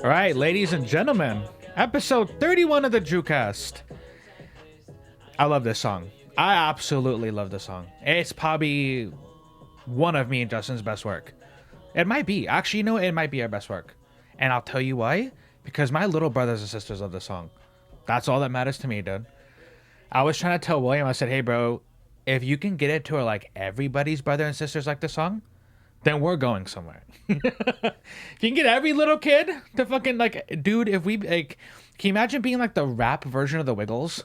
All right, ladies and gentlemen, episode 31 of the DrewCast. I love this song. I absolutely love this song. It's probably one of me and Justin's best work. It might be. Actually, it might be our best work. And I'll tell you why. Because my little brothers and sisters love this song. That's all that matters to me, dude. I was trying to tell William, I said, hey, bro, if you can get it to where, like, everybody's brother and sisters like the song, then we're going somewhere. If you can get every little kid to fucking, like, dude, if we, like, can you imagine being, like, the rap version of the Wiggles?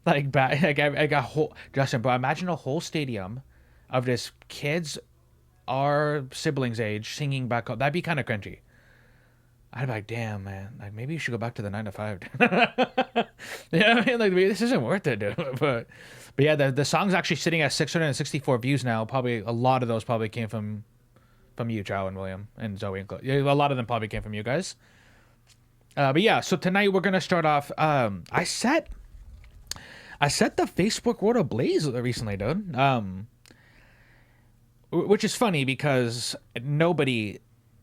Like, I got whole, Justin, bro, imagine a whole stadium of just kids our siblings' age singing back up. That'd be kind of cringy. I'd be like, damn, man, like, maybe you should go back to the 9 to 5. Yeah, I mean, like, this isn't worth it, dude. But yeah, the song's actually sitting at 664 views now. Probably a lot of those probably came from you, Chow and William and Zoe and Chloe. Yeah, a lot of them probably came from you guys. But yeah, so tonight we're gonna start off. I set the Facebook world ablaze recently, dude. Which is funny because nobody.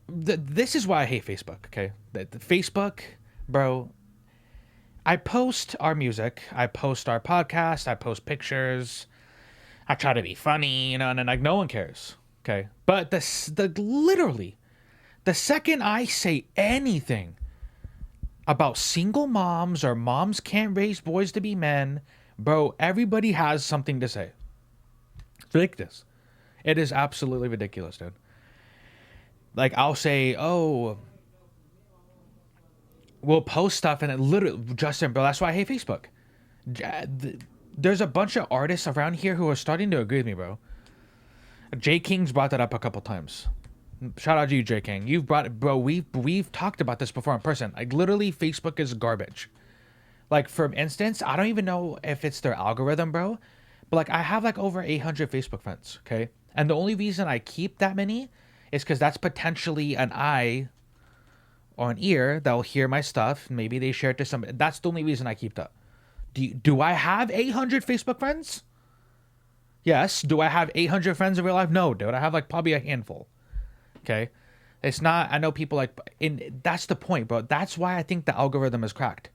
This is why I hate Facebook. Okay, the Facebook, bro. I post our music, I post our podcast, I post pictures, I try to be funny, and then like no one cares. Okay, but literally, the second I say anything about single moms or moms can't raise boys to be men, bro, everybody has something to say. It's like this. It is absolutely ridiculous, dude. Like, I'll say, oh, we'll post stuff, and it literally, Justin, bro, that's why I hate Facebook. There's a bunch of artists around here who are starting to agree with me, bro. J. King's brought that up a couple times. Shout out to you, J. King. You've brought it, bro. We've talked about this before in person. Like, literally, Facebook is garbage. Like, for instance, I don't even know if it's their algorithm, bro. But, like, I have, like, over 800 Facebook friends, okay? And the only reason I keep that many is because that's potentially an eye or an ear that will hear my stuff. Maybe they share it to somebody. That's the only reason I keep that. Do I have 800 Facebook friends? Yes. Do I have 800 friends in real life? No, dude. I have, like, probably a handful. Okay? It's not, I know people, like, that's the point, bro. That's why I think the algorithm is cracked.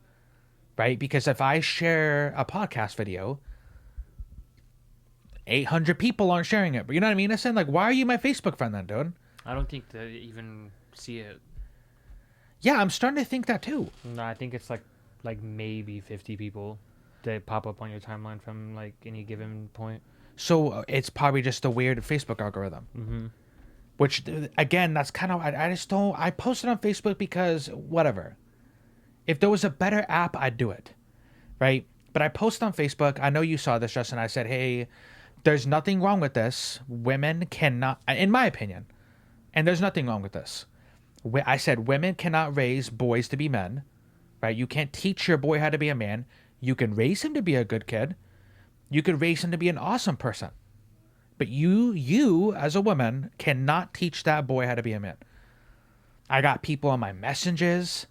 Right? Because if I share a podcast video, 800 people aren't sharing it. But you know what I mean? I said, like, why are you my Facebook friend then, dude? I don't think they even see it. Yeah, I'm starting to think that too. No, I think it's like maybe 50 people that pop up on your timeline from like any given point. So it's probably just a weird Facebook algorithm. Mm-hmm. Which, again, that's kind of, I just don't, I posted on Facebook because whatever. If there was a better app, I'd do it. Right? But I posted on Facebook. I know you saw this, Justin. I said, hey, there's nothing wrong with this. Women cannot, in my opinion, and there's nothing wrong with this. I said women cannot raise boys to be men, right? You can't teach your boy how to be a man. You can raise him to be a good kid. You can raise him to be an awesome person. But you as a woman cannot teach that boy how to be a man. I got people on my messages.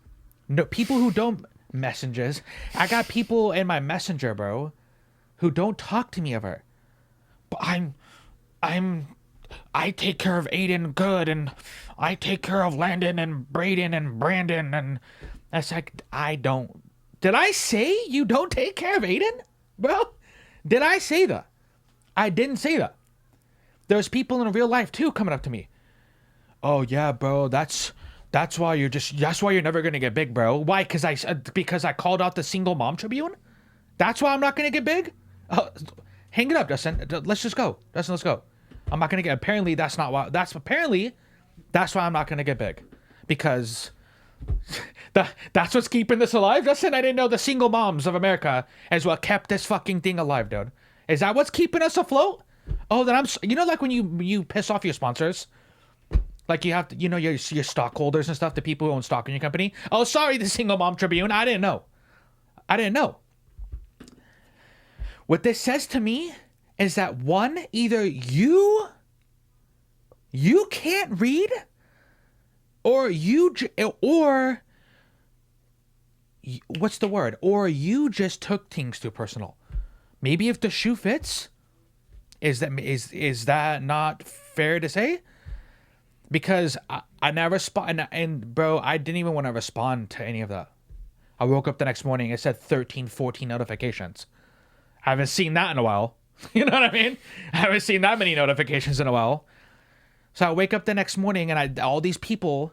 No, people who don't messages. I got people in my messenger, bro, who don't talk to me ever. But I take care of Aiden good, and I take care of Landon and Braden and Brandon, and that's like, I don't. Did I say you don't take care of Aiden, bro? Did I say that? I didn't say that. There's people in real life too coming up to me. Oh yeah, bro, that's why you're never gonna get big, bro. Why? Because I called out the single mom Tribune. That's why I'm not gonna get big. Hang it up, Dustin. Let's just go, Dustin. Let's go. I'm not gonna get. Apparently, that's why I'm not gonna get big, because that's what's keeping this alive. Dustin, I didn't know the single moms of America is what kept this fucking thing alive, dude. Is that what's keeping us afloat? Oh, then like when you piss off your sponsors, like you have to, your stockholders and stuff, the people who own stock in your company. Oh, sorry, the single mom Tribune. I didn't know. What this says to me is that one, either you can't read, or what's the word? Or you just took things too personal. Maybe if the shoe fits, is that not fair to say? because I never respond, and bro, I didn't even want to respond to any of that. I woke up the next morning, it said 13, 14 notifications. I haven't seen that in a while. You know what I mean? I haven't seen that many notifications in a while. So I wake up the next morning and all these people,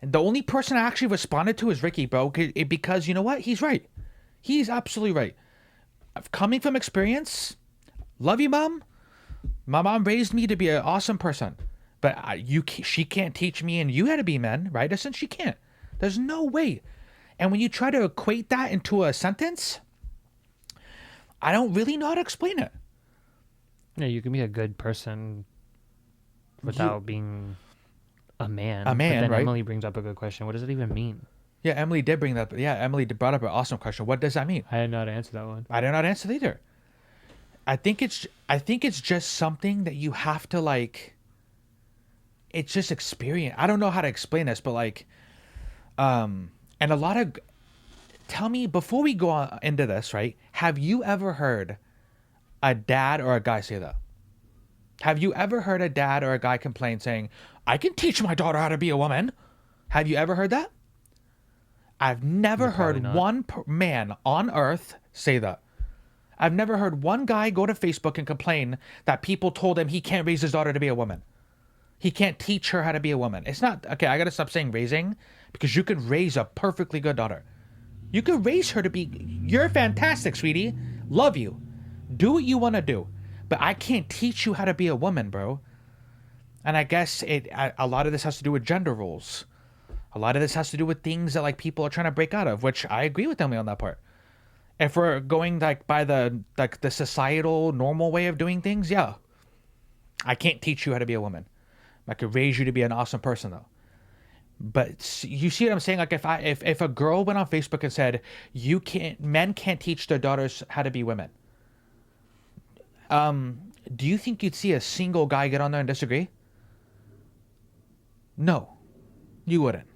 and the only person I actually responded to is Rickey, bro, because you know what? He's right. He's absolutely right. Coming from experience, love you, Mom. My mom raised me to be an awesome person. But she can't teach me and you how to be men, right? Since she can't. There's no way. And when you try to equate that into a sentence, I don't really know how to explain it. Yeah, you can be a good person without being a man. A man, but then right? Emily brings up a good question. What does it even mean? Yeah, Emily did bring that. Yeah, Emily brought up an awesome question. What does that mean? I didn't know how to answer that one. I did not answer it either. I think it's just something that you have to like. It's just experience. I don't know how to explain this, but like, and a lot of. Tell me before we go on into this, right? Have you ever heard a dad or a guy say that? Have you ever heard a dad or a guy complain saying, "I can teach my daughter how to be a woman"? Have you ever heard that? I've never heard one man on earth say that. I've never heard one guy go to Facebook and complain that people told him he can't raise his daughter to be a woman. He can't teach her how to be a woman. It's not, okay, I got to stop saying raising, because you could raise a perfectly good daughter. You could raise her to be, you're fantastic, sweetie. Love you. Do what you want to do. But I can't teach you how to be a woman, bro. And I guess a lot of this has to do with gender roles. A lot of this has to do with things that like people are trying to break out of, which I agree with Emily on that part. If we're going like by the societal normal way of doing things, yeah. I can't teach you how to be a woman. I could raise you to be an awesome person though. But you see what I'm saying? Like if a girl went on Facebook and said, men can't teach their daughters how to be women. Do you think you'd see a single guy get on there and disagree? No, you wouldn't.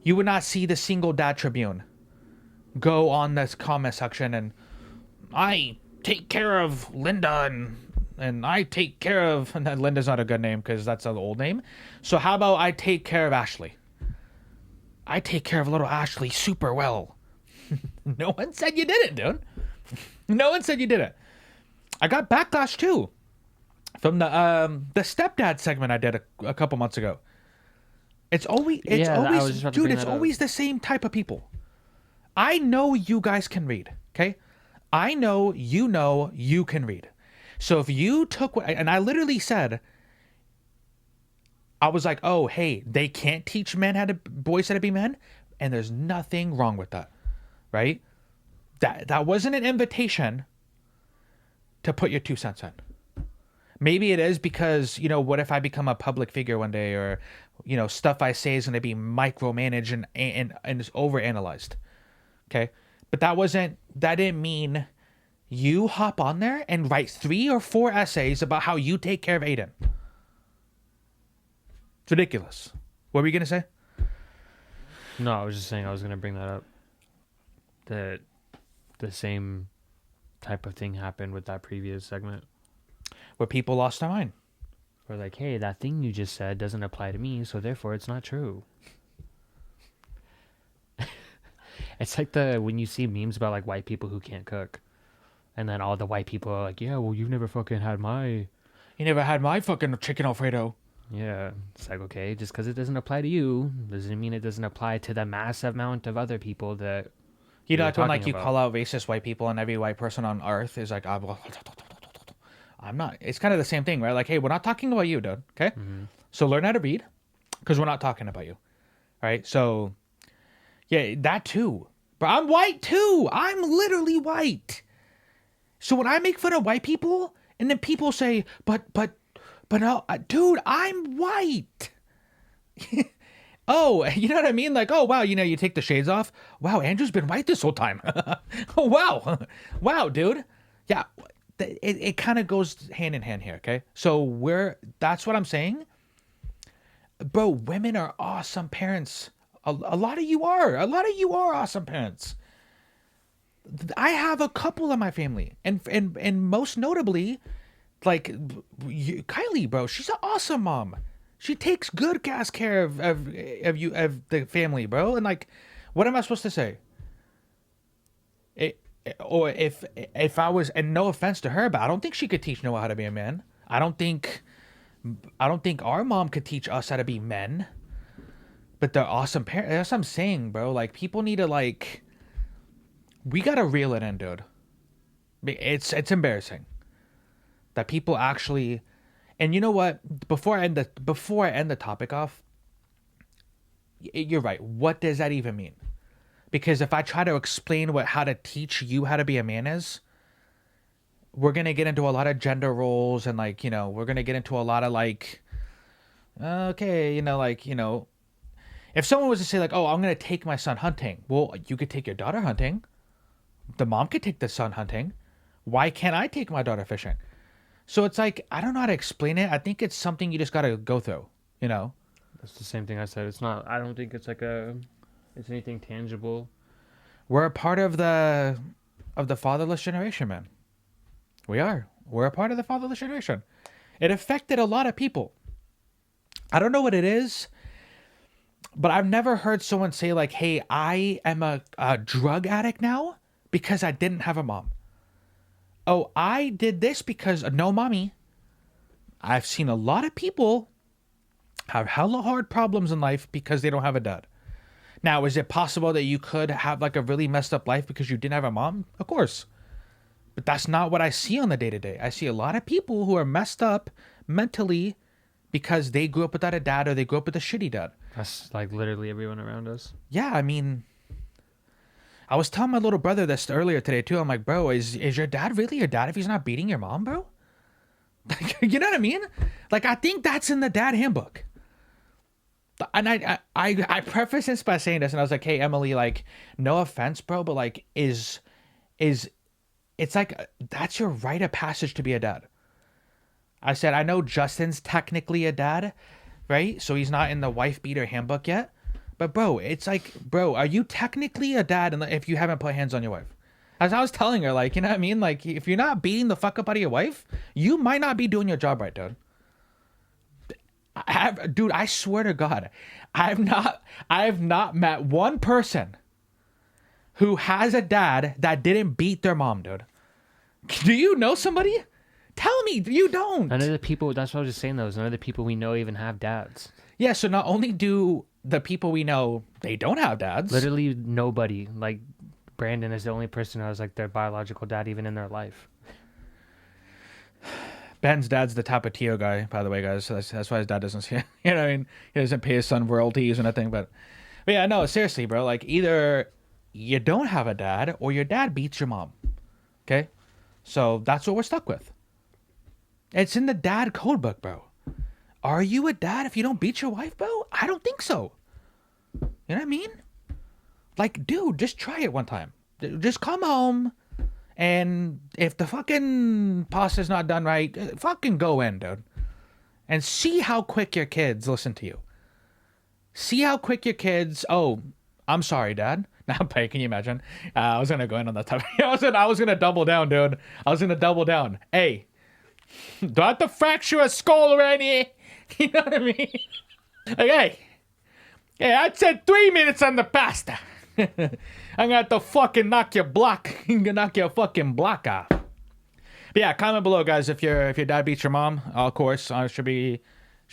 You would not see the single dad Tribune go on this comment section and I take care of Linda and I take care of, and Linda's not a good name because that's an old name. So how about I take care of Ashley? I take care of little Ashley super well. No one said you didn't, dude. No one said you didn't. I got backlash too from the stepdad segment I did a couple months ago. It's always the same type of people. I know you guys can read, okay? I know you can read. So if you took what, and I literally said, I was like, oh, hey, they can't teach boys how to be men, and there's nothing wrong with that, right? That wasn't an invitation to put your 2 cents in. Maybe it is because, what if I become a public figure one day, or, stuff I say is going to be micromanaged and is overanalyzed. Okay. But that didn't mean you hop on there and write 3 or 4 essays about how you take care of Aiden. It's ridiculous. What were you going to say? No, I was just saying I was going to bring that up. That the same type of thing happened with that previous segment. Where people lost their mind. Or like, hey, that thing you just said doesn't apply to me, so therefore it's not true. It's like when you see memes about like white people who can't cook. And then all the white people are like, yeah, well, you never had my fucking chicken Alfredo. Yeah. It's like, okay, just because it doesn't apply to you doesn't mean it doesn't apply to the massive amount of other people that like when you call out racist white people and every white person on earth is like, I'm not. It's kind of the same thing, right? Like, hey, we're not talking about you, dude. Okay? Mm-hmm. So learn how to read because we're not talking about you. All right? So, yeah, that too. But I'm white too. I'm literally white. So when I make fun of white people and then people say, but no, dude, I'm white. Oh, you know what I mean? Like, oh, wow, you take the shades off. Wow, Andrew's been white this whole time. Oh, wow. Wow, dude. Yeah, it kind of goes hand in hand here, okay? So that's what I'm saying. Bro, women are awesome parents. A lot of you are. A lot of you are awesome parents. I have a couple in my family. And most notably, like, Kylie, bro, she's an awesome mom. She takes good ass care of you, of the family, bro. And like, what am I supposed to say? Or if I was, and no offense to her, but I don't think she could teach Noah how to be a man. I don't think our mom could teach us how to be men. But they're awesome parents. That's what I'm saying, bro. Like, people need to like, we gotta reel it in, dude. It's embarrassing that people actually, and you know what? Before I end the topic off, you're right. What does that even mean? Because if I try to explain how to teach you how to be a man is, we're gonna get into a lot of gender roles and like, we're gonna get into a lot of like, okay, if someone was to say like, oh, I'm gonna take my son hunting, well, you could take your daughter hunting. The mom could take the son hunting. Why can't I take my daughter fishing? So it's like, I don't know how to explain it. I think it's something you just gotta go through. That's the same thing I said. It's not. I don't think it's like it's anything tangible. We're a part of the fatherless generation, man. We are. We're a part of the fatherless generation. It affected a lot of people. I don't know what it is, but I've never heard someone say like, hey, I am a drug addict now because I didn't have a mom. Oh, I did this because no mommy. I've seen a lot of people have hella hard problems in life because they don't have a dad. Now, is it possible that you could have like a really messed up life because you didn't have a mom? Of course. But that's not what I see on the day-to-day. I see a lot of people who are messed up mentally because they grew up without a dad or they grew up with a shitty dad. That's like literally everyone around us. Yeah, I mean, I was telling my little brother this earlier today too. I'm like, bro, is your dad really your dad if he's not beating your mom, bro? Like, you know what I mean? Like, I think that's in the dad handbook. And I preface this by saying this, and I was like, hey, Emily, like, no offense, bro, but like, it's like, that's your rite of passage to be a dad. I said, I know Justin's technically a dad, right? So he's not in the wife beater handbook yet. But bro, it's like, bro, are you technically a dad if you haven't put hands on your wife? As I was telling her, like, you know what I mean? Like, if you're not beating the fuck up out of your wife, you might not be doing your job right, dude. Dude, I swear to God, I have not met one person who has a dad that didn't beat their mom, dude. Do you know somebody? Tell me, you don't. None of the people, that's what I was just saying, though, none of the people we know even have dads. Yeah, so not only do the people we know, they don't have dads. Literally nobody. Like, Brandon is the only person who has, like, their biological dad even in their life. Ben's dad's the Tapatio guy, by the way, guys. So that's why his dad doesn't see, you know what I mean? He doesn't pay his son royalties or nothing, but yeah, no, seriously, bro. Like, either you don't have a dad or your dad beats your mom. Okay? So that's what we're stuck with. It's in the dad code book, bro. Are you a dad if you don't beat your wife, bro? I don't think so. You know what I mean? Like, dude, just try it one time. Just come home, and if the fucking pasta's not done right, fucking go in, dude. And see how quick your kids listen to you. See how quick your kids, oh, I'm sorry, Dad. Now, can you imagine? I was going to go in on that topic. I was going to double down, dude. I was going to double down. Hey, do I have to fracture a skull around here? You know what I mean? Like, hey, I said 3 minutes on the pasta. I'm gonna have to fucking knock your fucking block off. But yeah, comment below, guys, if your dad beats your mom. Of course, I should be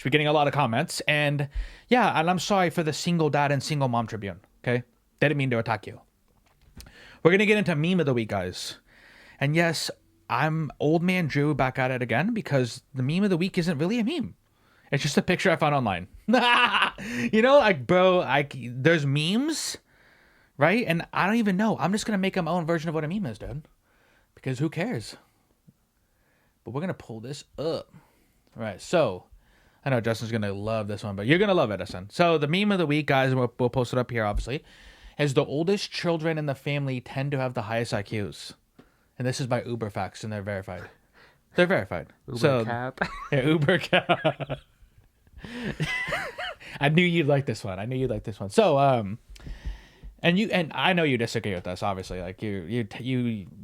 getting a lot of comments. And yeah, and I'm sorry for the single dad and single mom Tribune. Okay, didn't mean to attack you. We're gonna get into meme of the week, guys. And yes, I'm old man Drew back at it again because the meme of the week isn't really a meme. It's just a picture I found online. You know, like, bro, there's memes, right? And I don't even know. I'm just going to make my own version of what a meme is, dude. Because who cares? But we're going to pull this up. All right, so I know Justin's going to love this one, but you're going to love it, Justin. So the meme of the week, guys, we'll post it up here, obviously, is the oldest children in the family tend to have the highest IQs. And this is by UberFacts, and they're verified. They're verified. Uber cap. Yeah, Uber cap. I knew you'd like this one. So, and I know you disagree with us, obviously. Like you know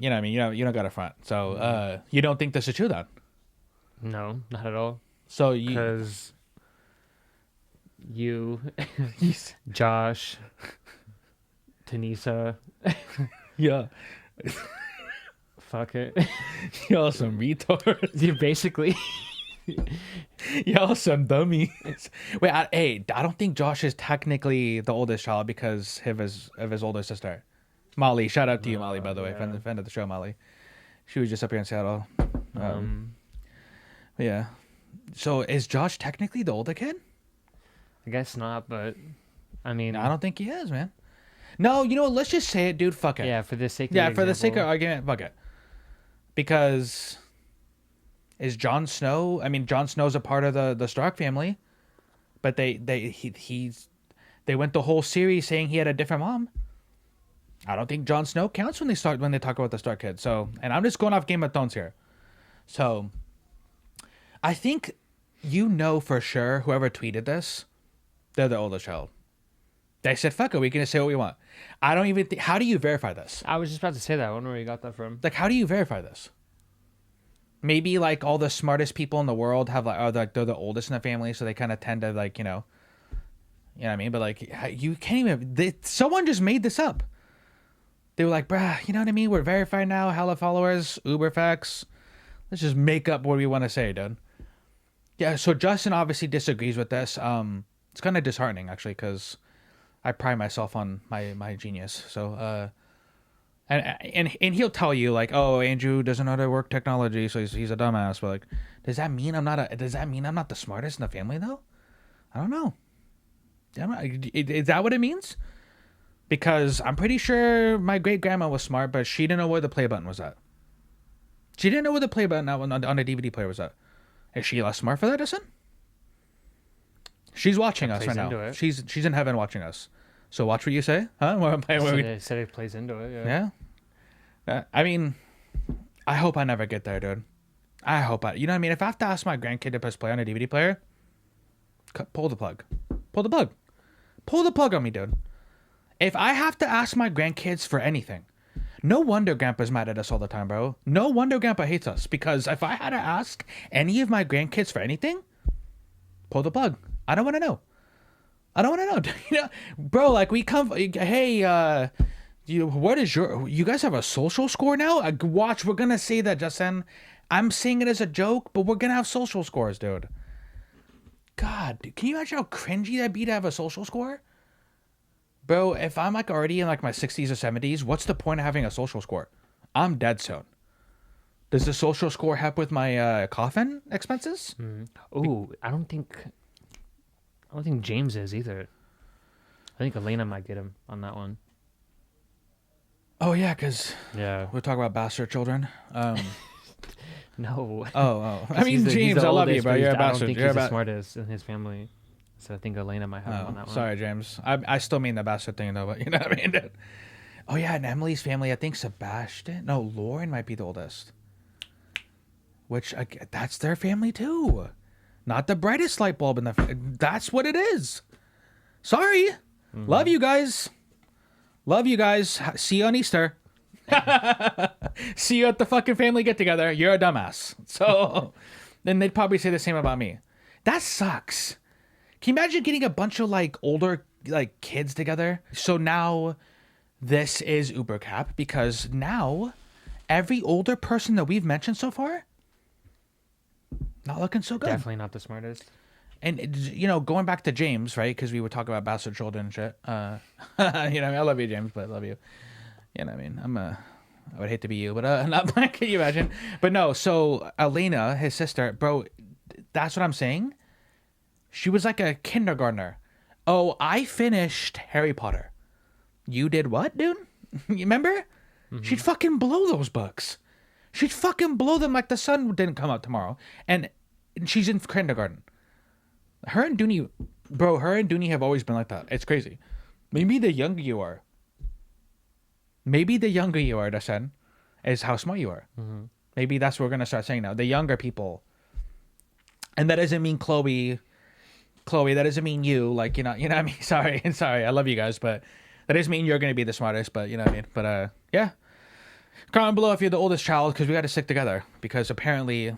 what I mean? You don't got a front. So, you don't think this is true then? No, not at all. So because you, Yes. Josh, Tanisa. Yeah. Fuck it. Y'all some retards. You basically. Y'all some dummies. Wait, I don't think Josh is technically the oldest child because of his older sister, Molly. Shout out to you, Molly, by the way, yeah. friend of the show, Molly. She was just up here in Seattle. Yeah. So is Josh technically the older kid? I guess not, but I mean, I don't think he is, man. No, you know what? Let's just say it, dude. Fuck it. yeah, for the sake of Yeah, the for the sake of example. argument, fuck it. Because is Jon Snow? I mean, Jon Snow's a part of the Stark family, but they went the whole series saying he had a different mom. I don't think Jon Snow counts when they talk about the Stark kid. So, and I'm just going off Game of Thrones here. So, I think for sure whoever tweeted this, they're the oldest child. They said, "Fuck it, we can just say what we want." I don't even think. How do you verify this? I was just about to say that. I wonder where you got that from. Like, how do you verify this? Maybe like all the smartest people in the world have they're the oldest in the family, so they kind of tend to you know what I mean. But like, you can't even. Someone just made this up. They were like, "Bruh, you know what I mean? We're verified now. Hella followers, Uber facts. Let's just make up what we want to say, dude." Yeah. So Justin obviously disagrees with this. It's kind of disheartening actually, because I pride myself on my genius. So and he'll tell you like, "Oh, Andrew doesn't know how to work technology, so he's a dumbass." But like, does that mean I'm not the smartest in the family though? I don't know. Is that what it means? Because I'm pretty sure my great grandma was smart, but she didn't know where the play button was at. She didn't know where the play button on the DVD player was at. Is she less smart for that, Justin? She's watching us right now. It. She's in heaven watching us. So watch what you say, huh? They said it plays into it. Yeah. I mean, I hope I never get there, dude. You know what I mean? If I have to ask my grandkid to press play on a DVD player, pull the plug. Pull the plug on me, dude. If I have to ask my grandkids for anything, no wonder Grandpa's mad at us all the time, bro. No wonder Grandpa hates us, because if I had to ask any of my grandkids for anything, pull the plug. I don't want to know. You know, bro, like we come, hey, you guys have a social score now? Watch, we're going to say that, Justin. I'm saying it as a joke, but we're going to have social scores, dude. God, dude, can you imagine how cringy that'd be to have a social score? Bro, if I'm like already in like my 60s or 70s, what's the point of having a social score? I'm dead soon. Does the social score help with my coffin expenses? Oh, I don't think James is either. I think Elena might get him on that one. Oh yeah, because Yeah. we're talking about bastard children. No. Oh. I mean, He's the James, I love you, oldest, bro. but You're a I don't bastard. think You're he's a the smartest in his family. So I think Elena might have him on that one. Sorry, James. I still mean the bastard thing though, but you know what I mean, dude? Oh yeah, in Emily's family, I think Sebastian. No, Lauren might be the oldest. Which that's their family too. Not the brightest light bulb in the. That's what it is. Sorry. Love you guys. See you on Easter. See you at the fucking family get together. You're a dumbass. So then they'd probably say the same about me. That sucks. Can you imagine getting a bunch of like older like kids together? So now this is Uber Cap, because now every older person that we've mentioned so far, not looking so good. Definitely not the smartest. And you know, going back to James, right? Because we were talking about bastard children and shit. You know, what I mean? I love you, James, but I love you. You know, what I mean, I would hate to be you, but not. Can you imagine? But no. So Elena, his sister, bro, that's what I'm saying. She was like a kindergartner. Oh, I finished Harry Potter. You did what, dude? You remember? She'd fucking blow those books. She'd fucking blow them like the sun didn't come out tomorrow. And she's in kindergarten. Her and Dooney have always been like that. It's crazy. Maybe the younger you are, Dasan, is how smart you are. Maybe that's what we're going to start saying now. The younger people. And that doesn't mean Chloe, that doesn't mean you. Like, you know what I mean? Sorry. I love you guys, but that doesn't mean you're going to be the smartest, but you know what I mean? But, yeah. Comment below if you're the oldest child, because we got to stick together. Because apparently, you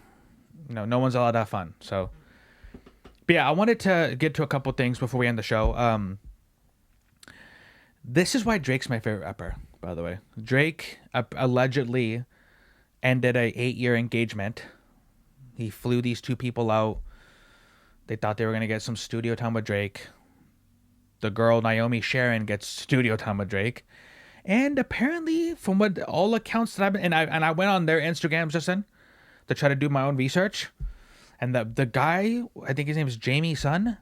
know, no one's allowed to have fun. So, But yeah, I wanted to get to a couple things before we end the show. This is why Drake's my favorite rapper, by the way. Drake allegedly ended a 8-year engagement. He flew these two people out. They thought they were gonna get some studio time with Drake. The girl Naomi Sharon gets studio time with Drake, and apparently, from what all accounts that I've been, and I went on their Instagrams just then to try to do my own research, and the guy, I think his name is Jamie's son,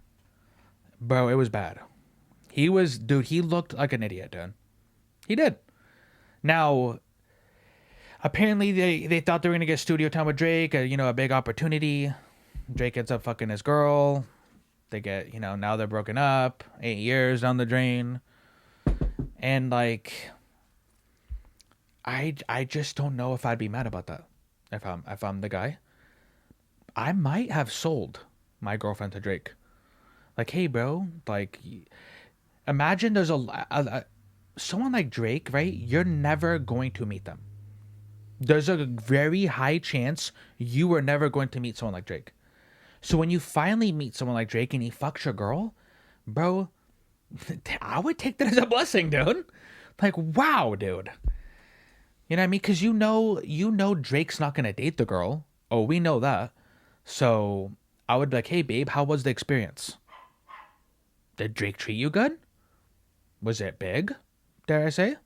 bro, it was bad. He looked like an idiot, dude. He did. Now, apparently they thought they were gonna get studio time with Drake, a big opportunity. Drake ends up fucking his girl. They get, now they're broken up. 8 years down the drain. And like, I just don't know if I'd be mad about that. If I'm the guy, I might have sold my girlfriend to Drake. Like, hey, bro, like, imagine there's someone like Drake, right? You're never going to meet them. There's a very high chance you were never going to meet someone like Drake. So when you finally meet someone like Drake and he fucks your girl, bro, I would take that as a blessing, dude. Like, wow, dude. You know what I mean? Because you know Drake's not going to date the girl. Oh, we know that. So I would be like, hey, babe, how was the experience? Did Drake treat you good? Was it big? Dare I say?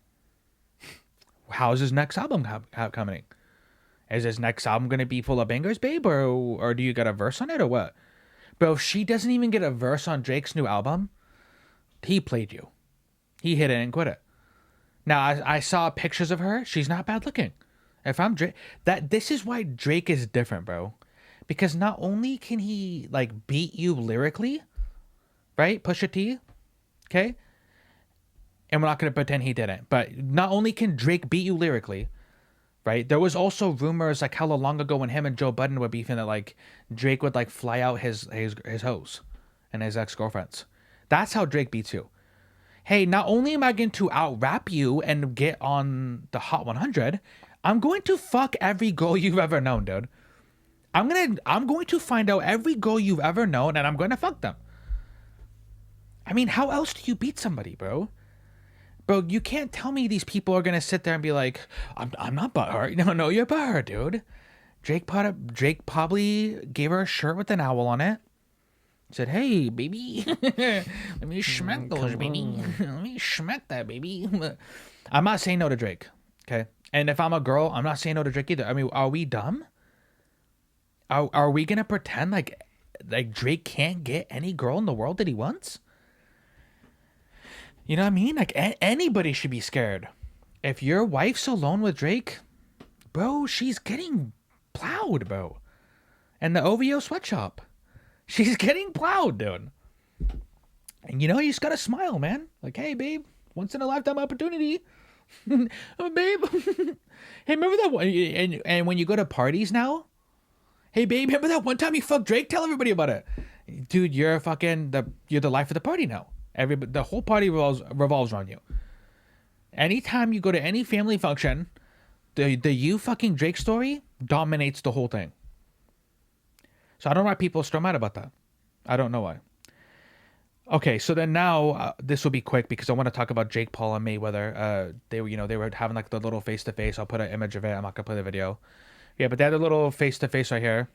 How's his next album coming? Is his next album going to be full of bangers, babe? Or do you get a verse on it or what? Bro, if she doesn't even get a verse on Drake's new album, he played you. He hit it and quit it. Now, I saw pictures of her. She's not bad looking. If I'm Drake, this is why Drake is different, bro. Because not only can he, like, beat you lyrically, right? Pusha T, okay? And we're not going to pretend he didn't. But not only can Drake beat you lyrically, right? There was also rumors like hella long ago when him and Joe Budden were beefing that like Drake would like fly out his hoes and his ex-girlfriends. That's how Drake beats you. Hey, not only am I going to out rap you and get on the Hot 100, I'm going to fuck every girl you've ever known, dude. I'm going to find out every girl you've ever known and I'm going to fuck them. I mean, how else do you beat somebody, bro? Bro, you can't tell me these people are gonna sit there and be like, I'm not butthurt. No, you're butthurt, dude. Drake probably gave her a shirt with an owl on it. Said, hey, baby, let me schmack those, baby. Let me schmack that, baby. I'm not saying no to Drake, okay? And if I'm a girl, I'm not saying no to Drake either. I mean, are we dumb? Are we gonna pretend like Drake can't get any girl in the world that he wants? You know what I mean? Like, anybody should be scared. If your wife's alone with Drake, bro, she's getting plowed, bro. And the OVO sweatshop. She's getting plowed, dude. And you just gotta smile, man. Like, hey, babe, once in a lifetime opportunity. Oh, babe. Hey, remember that one? And when you go to parties now, hey, babe, remember that one time you fucked Drake? Tell everybody about it. Dude, you're the life of the party now. The whole party revolves around you. Anytime you go to any family function, the you fucking Drake story dominates the whole thing. So I don't know why people are still mad about that. I don't know why. Okay, so then now this will be quick because I want to talk about Jake Paul and Mayweather. They were having like the little face to face. I'll put an image of it. I'm not gonna play the video. Yeah, but they had a little face to face right here,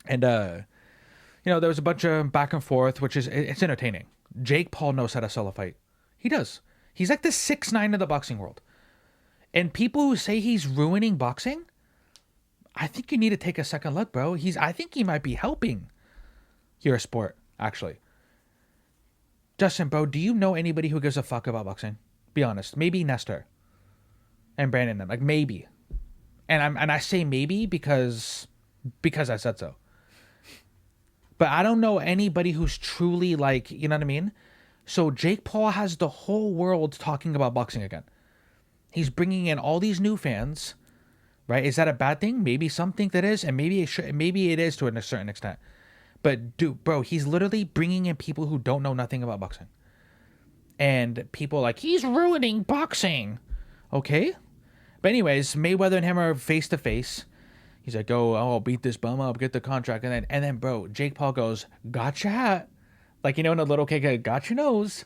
and there was a bunch of back and forth, which it's entertaining. Jake Paul knows how to sell a fight. He does. He's like the 6'9" of the boxing world. And people who say he's ruining boxing, I think you need to take a second look, bro. I think he might be helping your sport, actually. Justin, bro, do you know anybody who gives a fuck about boxing? Be honest. Maybe Nestor and Brandon. Like, maybe. And I say maybe because I said so. But I don't know anybody who's truly like, you know what I mean? So Jake Paul has the whole world talking about boxing again. He's bringing in all these new fans, right? Is that a bad thing? Maybe some think that is, and maybe it is to a certain extent. But dude, bro, he's literally bringing in people who don't know nothing about boxing. And people are like, he's ruining boxing. Okay? But anyways, Mayweather and him are face to face. He's like, oh, I'll beat this bum up, get the contract. And then, bro, Jake Paul goes, got your hat. Like, when a little kid got your nose.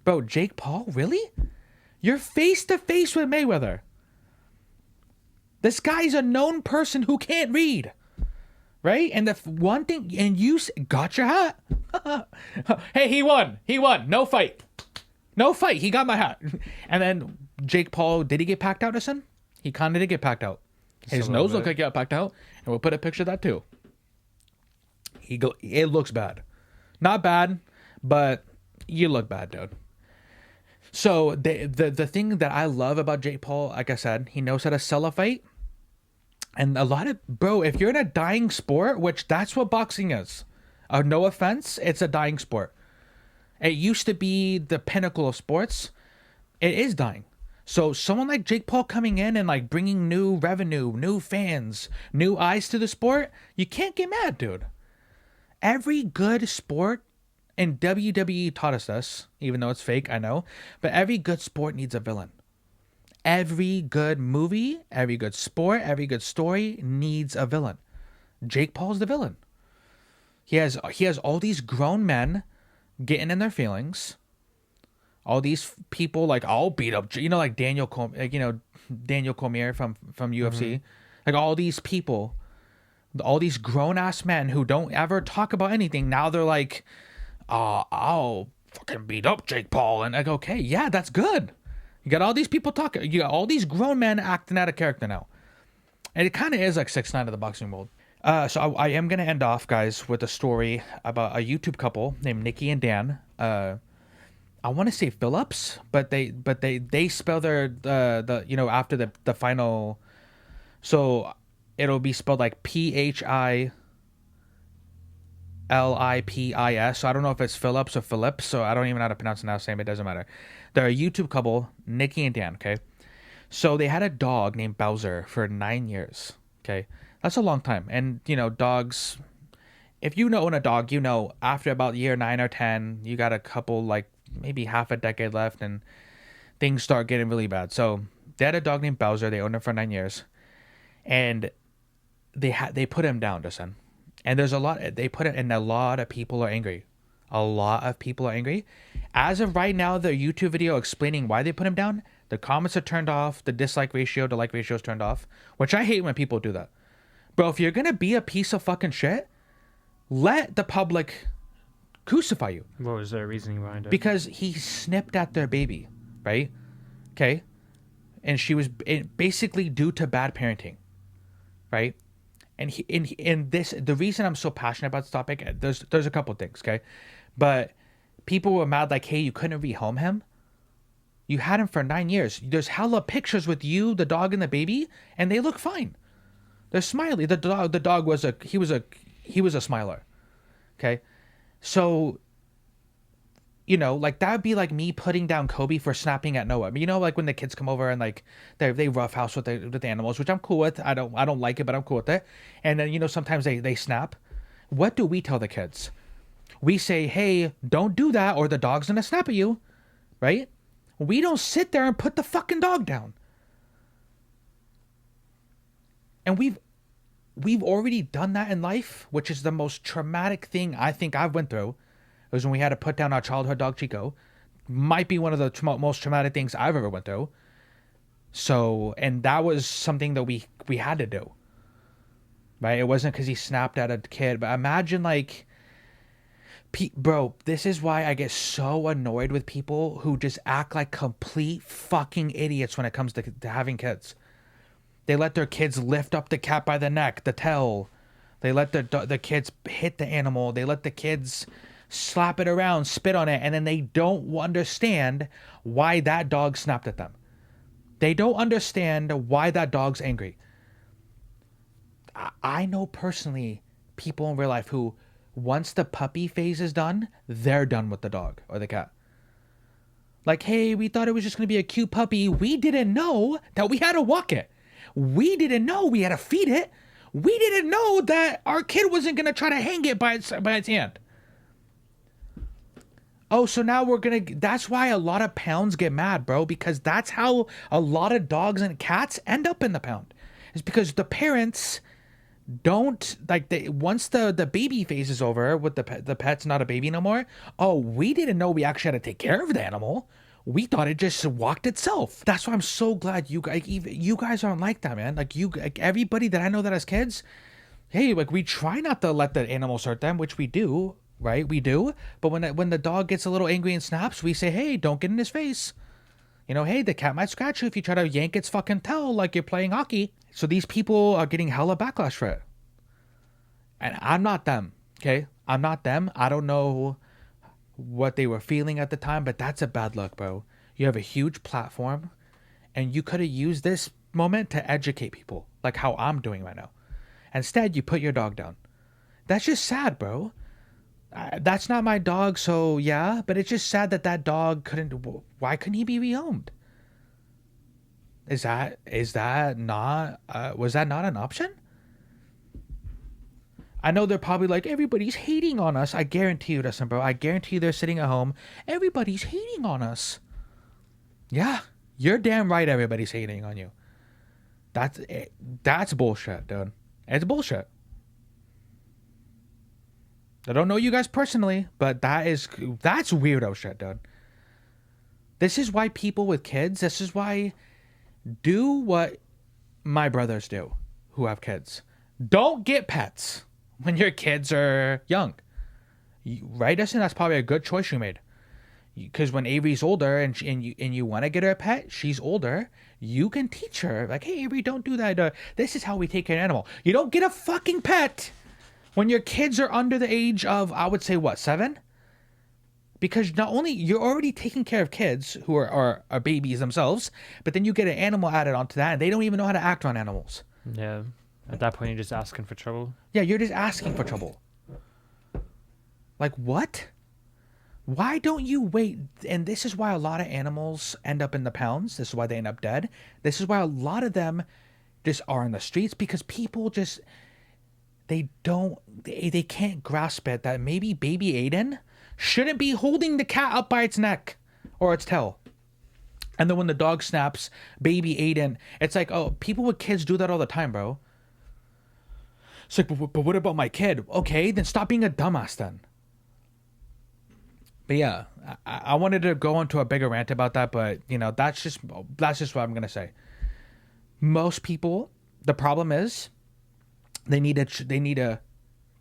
Bro, Jake Paul, really? You're face to face with Mayweather. This guy's a known person who can't read. Right? And the one thing, and you got your hat. Hey, he won. No fight. He got my hat. And then Jake Paul, did he get packed out, son? He kind of did get packed out. His nose looked like he got packed out. And we'll put a picture of that too. It looks bad. Not bad, but you look bad, dude. So the thing that I love about Jake Paul, like I said, he knows how to sell a fight. And a lot of, bro, if you're in a dying sport, which that's what boxing is. No offense, it's a dying sport. It used to be the pinnacle of sports. It is dying. So someone like Jake Paul coming in and like bringing new revenue, new fans, new eyes to the sport, you can't get mad, dude. Every good sport, and WWE taught us this, even though it's fake, I know, but every good sport needs a villain. Every good movie, every good sport, every good story needs a villain. Jake Paul's the villain. He has all these grown men getting in their feelings. All these people like all beat up, like Daniel Cormier from UFC, like all these people, all these grown ass men who don't ever talk about anything. Now they're like, I'll fucking beat up Jake Paul, and I go, okay, yeah, that's good. You got all these people talking. You got all these grown men acting out of character now, and it kind of is like 6ix9ine of the boxing world. So I am gonna end off, guys, with a story about a YouTube couple named Nikki and Dan. I want to say Phillips, but they spell their the after the final, so it'll be spelled like PHILIPIS. So I don't know if it's Phillips or Phillips. So I don't even know how to pronounce the last name. It doesn't matter. They're a YouTube couple, Nikki and Dan. Okay, so they had a dog named Bowser for 9 years. Okay, that's a long time. And dogs. If you own a dog, after about year 9 or 10, you got a couple, like maybe half a decade left, and things start getting really bad. So they had a dog named Bowser. They owned him for 9 years, and they put him down, Justin. And there's a lot they put it, and a lot of people are angry. A lot of people are angry. As of right now, the YouTube video explaining why they put him down, the comments are turned off, the dislike ratio to like ratio is turned off, which I hate when people do that. Bro, if you're gonna be a piece of fucking shit, let the public crucify you. What was their reasoning behind it? Because he snipped at their baby, right? Okay. And she was basically due to bad parenting, right? And the reason I'm so passionate about this topic, there's a couple things, okay? But people were mad like, hey, you couldn't rehome him? You had him for 9 years. There's hella pictures with you, the dog, and the baby, and they look fine. They're smiley. The dog was a smiler. Okay? So, like that would be like me putting down Kobe for snapping at Noah. Like when the kids come over and like they roughhouse with the animals, which I'm cool with. I don't like it, but I'm cool with it. And then sometimes they snap. What do we tell the kids? We say, hey, don't do that, or the dog's gonna snap at you, right? We don't sit there and put the fucking dog down. And we've already done that in life, which is the most traumatic thing I think I've went through. It was when we had to put down our childhood dog Chico. Might be one of the most traumatic things I've ever went through. So, and that was something that we had to do. Right? It wasn't because he snapped at a kid, but imagine like, bro, this is why I get so annoyed with people who just act like complete fucking idiots when it comes to having kids. They let their kids lift up the cat by the neck, the tail. They let the kids hit the animal. They let the kids slap it around, spit on it, and then they don't understand why that dog snapped at them. They don't understand why that dog's angry. I know personally people in real life who, once the puppy phase is done, they're done with the dog or the cat. Like, hey, we thought it was just going to be a cute puppy. We didn't know that we had to walk it. We didn't know we had to feed it. We didn't know that our kid wasn't going to try to hang it by its hand. Oh, so now that's why a lot of pounds get mad, bro, because that's how a lot of dogs and cats end up in the pound. It's because the parents Don't like once the baby phase is over with the pet's not a baby no more. Oh, we didn't know we actually had to take care of the animal. We thought it just walked itself. That's why I'm so glad you guys, even you guys aren't like that, man. Like everybody that I know that has kids, hey, like we try not to let the animals hurt them, which we do, right? We do. But when the dog gets a little angry and snaps, we say, hey, don't get in his face. You know, hey, the cat might scratch you if you try to yank its fucking tail like you're playing hockey. So these people are getting hella backlash for it. And I'm not them, okay? I'm not them. I don't know what they were feeling at the time, but that's a bad look, bro. You have a huge platform, and you could have used this moment to educate people, like how I'm doing right now. Instead, you put your dog down. That's just sad, bro. That's not my dog, so yeah, but it's just sad that that dog couldn't. Why couldn't he be rehomed? Is that not? Was that not an option? I know they're probably like, everybody's hating on us. I guarantee you, listen, bro. I guarantee you they're sitting at home. Everybody's hating on us. Yeah, you're damn right everybody's hating on you. That's bullshit, dude. It's bullshit. I don't know you guys personally, but that's weirdo shit, dude. This is why people with kids, this is why do what my brothers do who have kids. Don't get pets when your kids are young. Right, Dustin? That's probably a good choice you made. Because when Avery's older and you want to get her a pet, she's older. You can teach her, like, hey, Avery, don't do that. This is how we take care of an animal. You don't get a fucking pet when your kids are under the age of, I would say, what, 7? Because not only you're already taking care of kids who are babies themselves, but then you get an animal added onto that, and they don't even know how to act on animals. Yeah. At that point, you're just asking for trouble. Yeah, you're just asking for trouble. Like, what? Why don't you wait? And this is why a lot of animals end up in the pounds. This is why they end up dead. This is why a lot of them just are in the streets, because people just, they can't grasp it that maybe baby Aiden shouldn't be holding the cat up by its neck or its tail. And then when the dog snaps, baby Aiden, it's like, oh, people with kids do that all the time, bro. It's like, but what about my kid? Okay, then stop being a dumbass then. But yeah, I wanted to go into a bigger rant about that, but you know, that's just what I'm gonna say. Most people, the problem is, they need to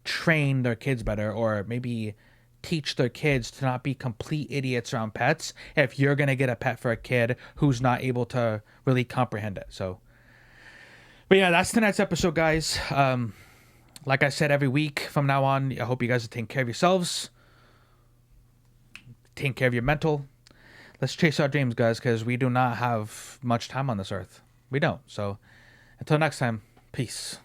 train their kids better, or maybe teach their kids to not be complete idiots around pets. If you're gonna get a pet for a kid who's not able to really comprehend it, so. But yeah, that's tonight's episode, guys. Like I said, every week from now on, I hope you guys are taking care of yourselves. Taking care of your mental. Let's chase our dreams, guys, because we do not have much time on this earth. We don't. So until next time, peace.